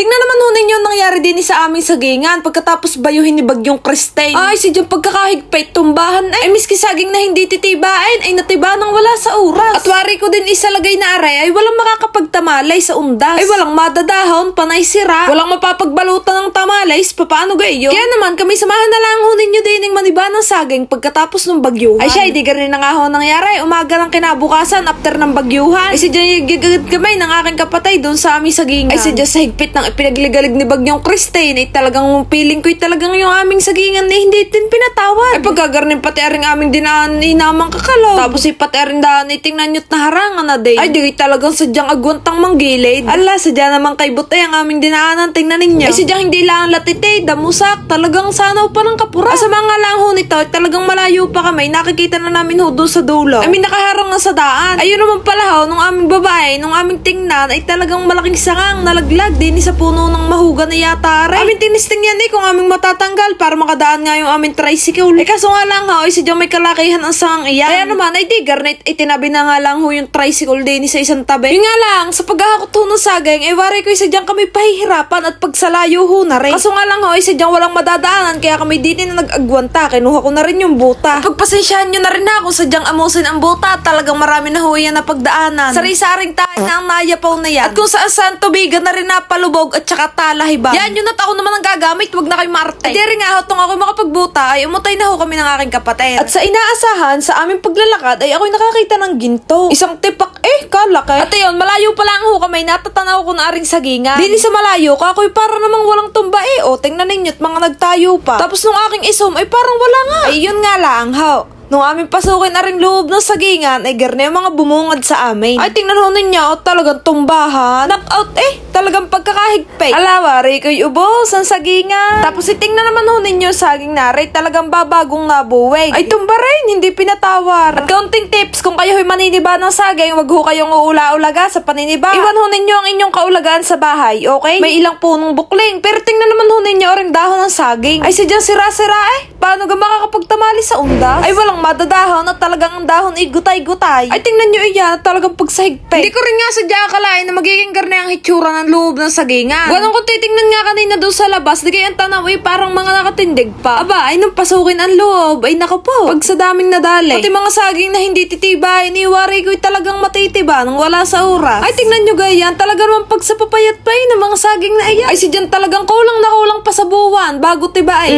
Tingnan naman ho ninyo ang nangyari din sa aming sagingan pagkatapos bayuhin ni Bagyong Christine. Ay, si Diyan pagkakahigpit, tumbahan ay miski saging na hindi titibain ay natiba nang wala sa oras. At wari ko din isalagay na aray ay walang makakapagtamalay sa undas. Ay walang madadahon, panay sira. Walang mapapagbalutan ng tamalays, paano gayo? Kaya naman kami samahan na lang ho ninyo din ng maniba ng saging pagkatapos ng bagyuhan. Ay siya, hindi ganun na nga ho nangyari. Umaga ng kinabukasan after ng bagyuhan. Ay si Diyan gigagad kamay ng aking kapatay doon sa aming sagingan. Ay si Diyan sa higpit ng ipinagligalig ni Bagyong Christine ay talagang feeling ko'y talagang yung aming sagingan na hindi din pinatawad. Ay pagkagarnin pati aring aming dinaan ni namang kakalaw. Tapos ay pati aring daan ay tingnan nyo't naharangan na din. Ay di talagang sadyang agwantang manggilid. Ala, sadya naman kay butay ang aming dinaanan, tingnan ninyo. Ay sadyang hindi lang latite, damusak, talagang sanaw pa ng kapura. Sa mga lang ho nito ay talagang malayo pa kami. Nakikita na namin ho doon sa dulo. Ay may nakaharang na sa daan. Ayun naman pala ho, nung aming babae, nung aming tingnan ay talagang malaking sangang nalaglag din sa puno ng mahuga na yata rin. Aming tinisting yan kung aming matatanggal para makadaan nga yung aming tricycle. Eh kaso nga lang ho, ay sadyang may kalakihan ang sangang iyan. Kaya naman ay di garnet, itinabi na nga lang ho yung tricycle din sa isang tabi. Yung nga lang, sa paghahakot ho ng saging, ay wari ko sadyang kami pahihirapan at pagsalayo ho na rin. Kaso nga lang ho, ay sadyang walang madadaanan kaya kami din na nag-agwanta. Kinuha ko na rin yung buta. Pagpasensyahan nyo na rin ako, sadyang amusin ang buta at talagang marami na ho yan na pagdaanan. Sari-saring tayo na ang nayapaw na yan. At kung saan tubigan na rin napalubog at saka talahiban. Yan yun at ako naman ang gagamit, wag na kayo marte. At rin nga ho, tung ako makapagbuta ay umutay na ho kami ng aking kapatid. At sa inaasahan, sa aming paglalakad ay ako'y nakakita ng ginto. Isang tipak kalaki. At ayun, malayo pa lang ho kami, natatanaw ko na aring sagingan. Dini sa malayo, kakoy para namang walang tumba o tingnan ninyo't mga nagtayo pa. Tapos nung aking isom ay parang wala nga. Ay yun nga lang ho. Nung aming pasukin na rin loob ng sagingan, ay garne yung mga bumungad sa amin. Ay, tingnan ho ninyo, talagang tumbahan. Knockout talagang pagkakahigpit. Alawari ko'y ubos ang sagingan. Tapos itingnan naman ho ninyo saging naray, talagang babagong nabuwig. Ay, tumba rin, hindi pinatawar. At kaunting tips, kung kayo ay maniniba ng saging, wag ho kayong uula-ulaga sa paniniba. Iwan ho ninyo ang inyong kaulagaan sa bahay, okay? May ilang punong bukling, pero tingnan naman ho ninyo ring dahon ng saging. Ay, sadyang sira-sira paano ga makakapagtamali sa undas? Ay, walang madadahon at talagang ang dahon ay gutay-gutay. Ay, tingnan nyo iyan at talagang pagsahigpit. Hindi ko rin nga sadya akalain na magiging garne ang hitsura ng loob ng sagingan. Ganun ko titingnan nga kanina doon sa labas, di kayang tanaw parang mga nakatindig pa. Aba, ay nung pasukin ang loob, ay naku po, pag sa daming nadali. Pati mga saging na hindi titibay, iniwari ko'y talagang matitiba nang wala sa oras. Ay, tingnan nyo gayan, talaga naman pag sa papayat pa ng mga saging na iyan. Ay, si Diyan talagang kulang na kulang pa sa buwan bago tibay.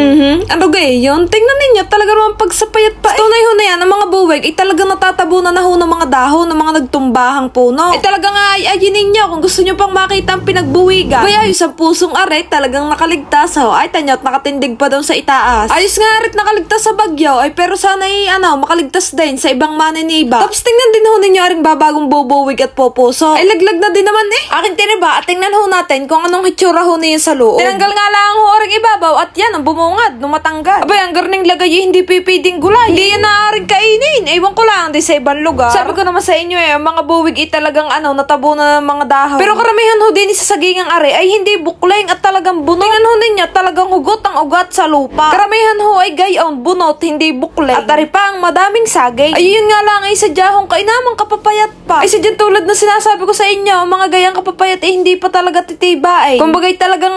Ano gayon? Tingnan ninyo, talaga naman pag sa payat pa tunay ho na yan, ang mga buwig ay talagang natatabunan na ho ng mga dahon ng mga nagtumbahang puno. Ay talaga nga ay ninyo kung gusto nyo pang makita ang pinagbuwigan. Kaya yung sa pusong aret talagang nakaligtas ho. Ay tanyot, nakatindig pa doon sa itaas. Ayos nga aret nakaligtas sa bagyo. Ay pero sana makaligtas din sa ibang maniniba. Tapos tingnan din ho ninyo aring babagong bubuwig at popuso. Ay laglag na din naman akin tiniba at tingnan ho natin kung anong hitsura ho niya sa loob. Tinanggal nga lang ho aring ibabaw at yan ang bumungad nung matanggal. Abay ang garning lagay hindi pipiding gulay. Hindi yan naaaring kainin. Ewan ko lang, di sa ibang lugar. Sabi ko naman sa inyo ang mga buwig talagang natabunan ng mga dahon. Pero karamihan ho din sa sagingang are ay hindi bukling at talagang bunot. Tingnan ho ninyo, talagang hugot ang ugat sa lupa. Karamihan ho ay gayon, bunot, hindi bukling. At ari pa ang madaming saging. Ayun nga lang ay sadyahong kainamang kapapayat pa. Ay sadyan tulad na sinasabi ko sa inyo, ang mga gayang kapapayat hindi pa talaga titiba Kumbagay talagang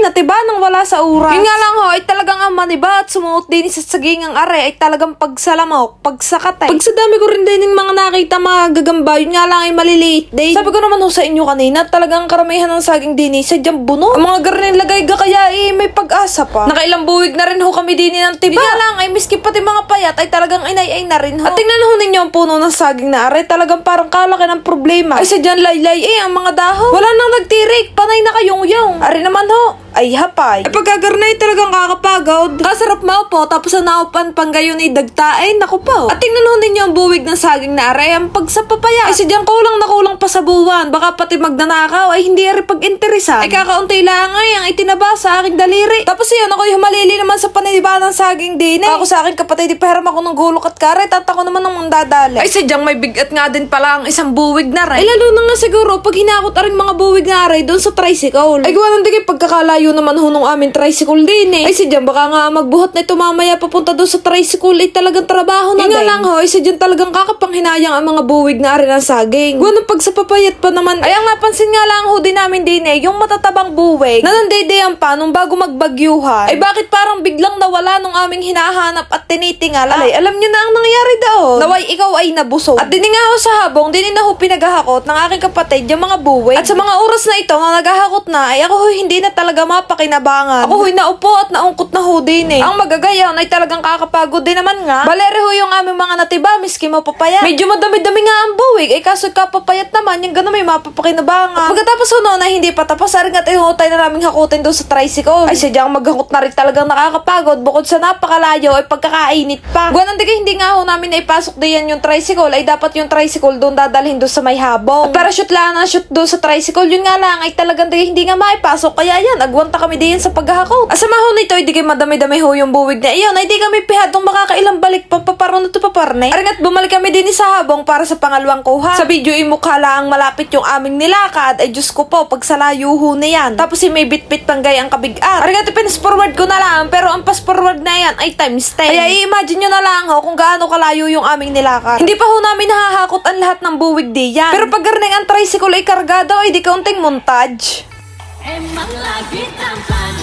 natiba nang wala sa ura. Yun nga lang ho ay talagang ang maniba at sumuot din sa sagingang are ay talagang pagsalamok, pagsakatay. Pag sa dami ko rin din yung mga nakita mga gagamba, yun nga lang ay maliliit din. Sabi ko naman ho sa inyo kanina, talagang karamihan ng saging din sadyang buno. Ang mga garnin lagay ga kaya may pag-asa pa. Nakailang buwig na rin ho kami din ng tiba. Yun nga lang ay miski pati mga payat ay talagang inay na rin ho. At tingnan ho ninyo ang puno ng saging na are, talagang parang kalaki ng problema. Ay sadyang laylay ang mga dahon. Wala nang nagtirik, panay na kayong-yung. Ari naman ho, ay hapay. Ay pagkagarnay talagang kakapagod. Kasarap maupo, tapos ang naupan pang gayon ay dagtaay, naku po. At tingnan ho ninyo ang buwig ng saging na aray, ang pagsapapaya. Ay sadyang kulang na kulang pa sa buwan, baka pati magnanakaw ay hindi rin pag-interesan. Ay kakaunti lang ang itinaba sa aking daliri. Tapos yun, ako'y humalili naman sa paniniba ng saging din Ako sa akin kapatid, ipahiram ako ng gulok at karet at ako naman ng mandadali. Ay sadyang may bigat nga din pala ang isang buwig na aray. Ay lalo na nga siguro pag hinakot aring mga buwig na aray doon sa tricycle. Ay gawa ng digay pagkakalayo layo naman ho nung aming tricycle din eh. Ay sadyan baka nga magbuhat na ito mamaya papunta doon sa tricycle ay talagang trabaho na nga lang ho. Ay sadyan talagang kakapanghinayang ang mga buwig na ari ng saging. Ganun pag sa papayat pa naman. Ay ang napansin nga lang ho din namin din eh, yung matatabang buwig na nandaydayan pa nung bago magbagyuhan. Ay bakit parang biglang nawala nung aming hinahanap at tinitingal. Alay, alam nyo na ang nangyari daon. Naway ikaw ay nabusog. At dini nga ho sa habong, dini na ho pinaghahakot ng aking kapatid yung mga buwig. At sa mga oras na ito na naghahakot na, ay ako ho hindi na talaga mapakinabangan. Ako ho'y naupo at naungkot na ho din eh. Ang magagayon ay talagang kakapagod din naman nga. Balere ho yung aming mga natiba, miski mapapayat. Medyo madami-dami nga ang buwig, ay kaso kapapayat naman, yung gano'n may mapapakinabangan. Pagkatapos ho noon ay hindi pa tapos, aring at ihutay na naming hakutin doon sa tricycle. Ay sadyang maghakot na rin talagang nakakapagod, bukod sa napakalayo ay pagkakainit pa. Guwan hindi nga ho namin na ipasok diyan yung tricycle, ay dapat yung tricycle doon dadalhin doon sa may habong. At para shoot lang na shoot doon sa tricycle, yun nga lang ay talagang hindi nga maipasok, kaya yan, agwanta kami diyan sa paghahakot. Asama ho nito, hindi kayo madami-dami ho yung buwig na iyon, ay di kami pihadong makakailang balik pampaparoon ito paparne. Aring at bumalik kami din sa habong para sa pangalawang kuha. Sa video ay mukha lang malapit yung aming nilakad, ay Diyos ko po, pag sa layo ho na yan. Tapos may bit-bit panggay ang kabigat. Aring at pinas-forward ko na lang, pero ang pass-forward na yan ay times 10. Kaya i-imagine nyo na lang ho kung gaano kalayo yung aming nilakad. Hindi pa ho namin nahahakot ang lahat ng buwig diyan. Pero pag garning ang tricycle ay kargado, ay di kaunting montage. Emang lagi tampan,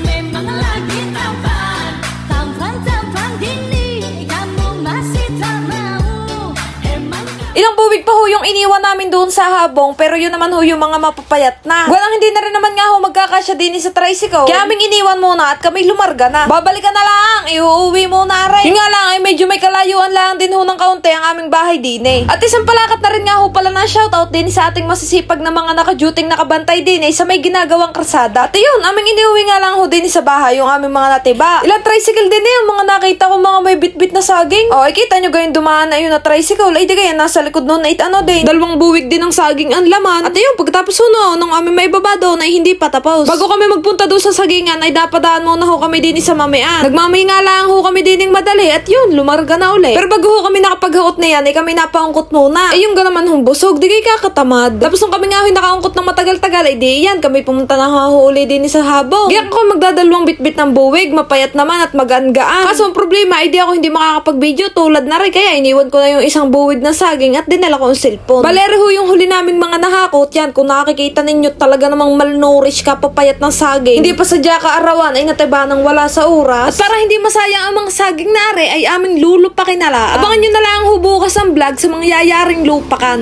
memang lagi tampan, tampan gini, kamu masih tak mau. Ilang buwig pa ho yung iniwan namin doon sa habong, pero yun naman ho yung mga mapapayat na. Walang hindi na rin naman nga ho magkakasya din sa tricycle. Kaya aming iniwan muna at kami lumarga na. Babalikan na lang, iuuwi muna rin. Yung nga lang ay medyo may kalayuan lang din ho ng kaunti ang aming bahay din eh. At isang palakat na rin nga ho pala na shoutout din sa ating masisipag na mga nakaduting nakabantay din eh sa may ginagawang krasada. At yun, aming iniuwi nga lang ho din sa bahay yung aming mga natiba. Ilang tricycle din eh, yung mga nakita ko mga may bit-bit na saging. O, kita nyo gayon dumaan na yun na tricycle. Ay di kaya nasa likod noon ay din. Dalawang buwig din ng saging ang laman. At ayun, pagkatapos ho nung aming may baba doon ay hindi pa tapos. Bago kami magpunta doon sa sagingan ay dapadaan muna ho kami din sa mamian. Nagmamay nga lang ho kami din madali at yun, lumarga na uli. Pero bago ho kami nakapaghakot na yan ay kami napaungkot muna. Ay yung ganaman hong busog, di kay kakatamad. Tapos nung kami nga ho nakaungkot ng matagal-tagal ay di yan, kami pumunta na ho uli din sa habong. Di ako magdadalawang bitbit ng buwig, mapayat naman at magaan-gaan. Kaso ang problema ay di ako hindi makakapag-video tulad na rin, kaya iniwan ko na yung isang buwig na saging at dinala ko ang cellphone. Balere ho yung huli naming mga nahakot yan. Kung nakikita ninyo talaga namang malnourished ka papayat ng saging. Hindi pa sadya kaarawan ay natiba ng wala sa oras. At para hindi masayang ang mga saging na are ay aming lulupakin na lang. Abangan nyo na lang ang hubukas ang vlog sa mga yayaring lupakan.